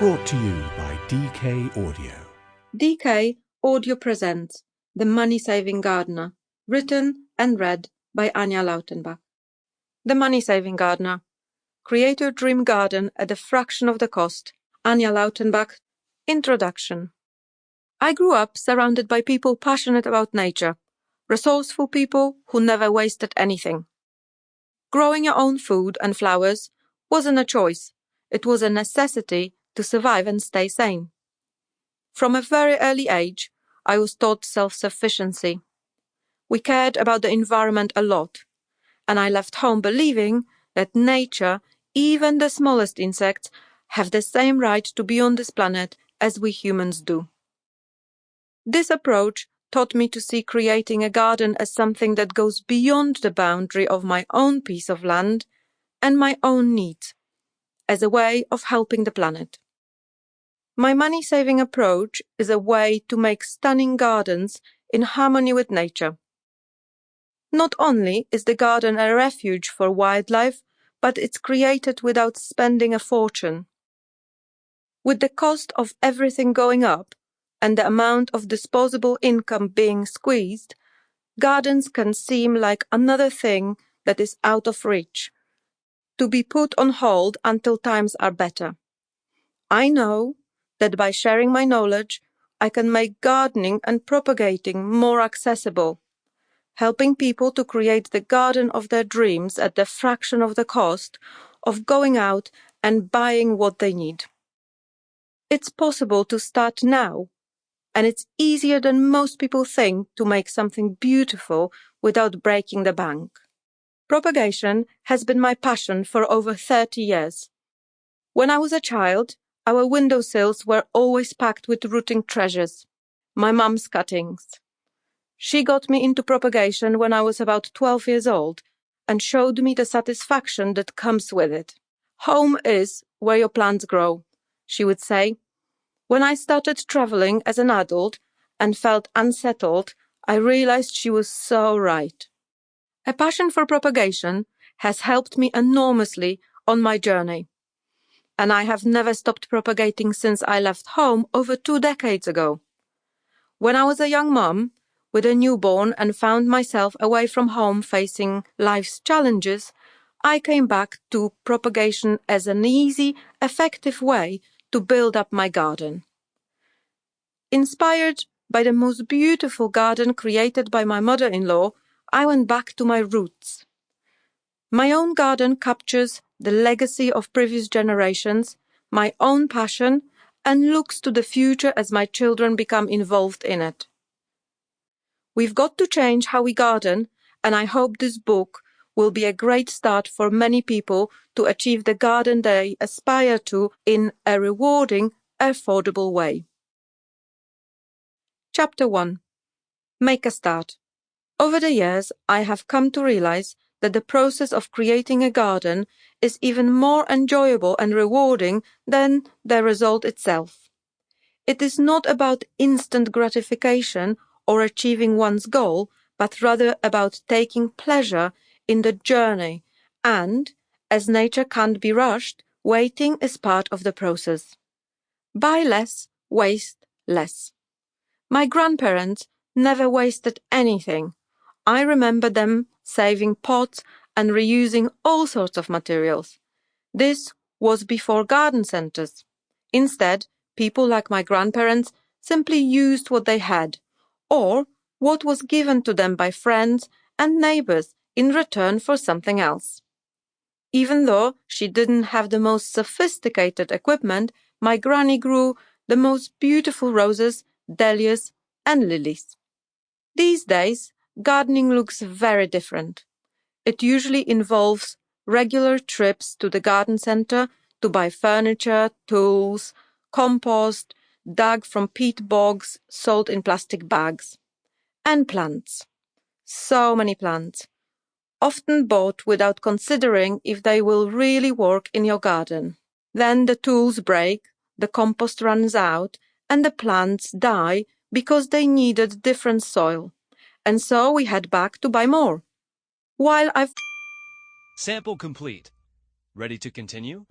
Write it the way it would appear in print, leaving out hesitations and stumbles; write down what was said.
Brought to you by DK Audio. DK Audio presents The Money-Saving Gardener, written and read by Anya Lautenbach. The Money-Saving Gardener. Create your dream garden at a fraction of the cost. Anya Lautenbach. Introduction. I grew up surrounded by people passionate about nature, resourceful people who never wasted anything. Growing your own food and flowers wasn't a choice. It was a necessity to survive and stay sane. From a very early age, I was taught self-sufficiency. We cared about the environment a lot, and I left home believing that nature, even the smallest insects, have the same right to be on this planet as we humans do. This approach taught me to see creating a garden as something that goes beyond the boundary of my own piece of land and my own needs, as a way of helping the planet. My money-saving approach is a way to make stunning gardens in harmony with nature. Not only is the garden a refuge for wildlife, but it's created without spending a fortune. With the cost of everything going up and the amount of disposable income being squeezed, gardens can seem like another thing that is out of reach, to be put on hold until times are better. I know that by sharing my knowledge, I can make gardening and propagating more accessible, helping people to create the garden of their dreams at the fraction of the cost of going out and buying what they need. It's possible to start now, and it's easier than most people think to make something beautiful without breaking the bank. Propagation has been my passion for over 30 years. When I was a child, our windowsills were always packed with rooting treasures, my mum's cuttings. She got me into propagation when I was about 12 years old and showed me the satisfaction that comes with it. Home is where your plants grow, she would say. When I started traveling as an adult and felt unsettled, I realized she was so right. A passion for propagation has helped me enormously on my journey, and I have never stopped propagating since I left home over 2 decades ago. When I was a young mom with a newborn and found myself away from home facing life's challenges, I came back to propagation as an easy, effective way to build up my garden. Inspired by the most beautiful garden created by my mother-in-law, I went back to my roots. My own garden captures the legacy of previous generations, my own passion, and looks to the future as my children become involved in it. We've got to change how we garden, and I hope this book will be a great start for many people to achieve the garden they aspire to in a rewarding, affordable way. Chapter 1. Make a start. Over the years, I have come to realize that the process of creating a garden is even more enjoyable and rewarding than the result itself. It is not about instant gratification or achieving one's goal, but rather about taking pleasure in the journey, and, as nature can't be rushed, waiting is part of the process. Buy less, waste less. My grandparents never wasted anything. I remember them saving pots and reusing all sorts of materials. This was before garden centers. Instead, people like my grandparents simply used what they had, or what was given to them by friends and neighbors in return for something else. Even though she didn't have the most sophisticated equipment, my granny grew the most beautiful roses, dahlias, and lilies. These days, gardening looks very different. It usually involves regular trips to the garden center to buy furniture, tools, compost, dug from peat bogs sold in plastic bags, and plants. So many plants, often bought without considering if they will really work in your garden. Then the tools break, the compost runs out, and the plants die because they needed different soil. And so we head back to buy more. While I've... Sample complete. Ready to continue?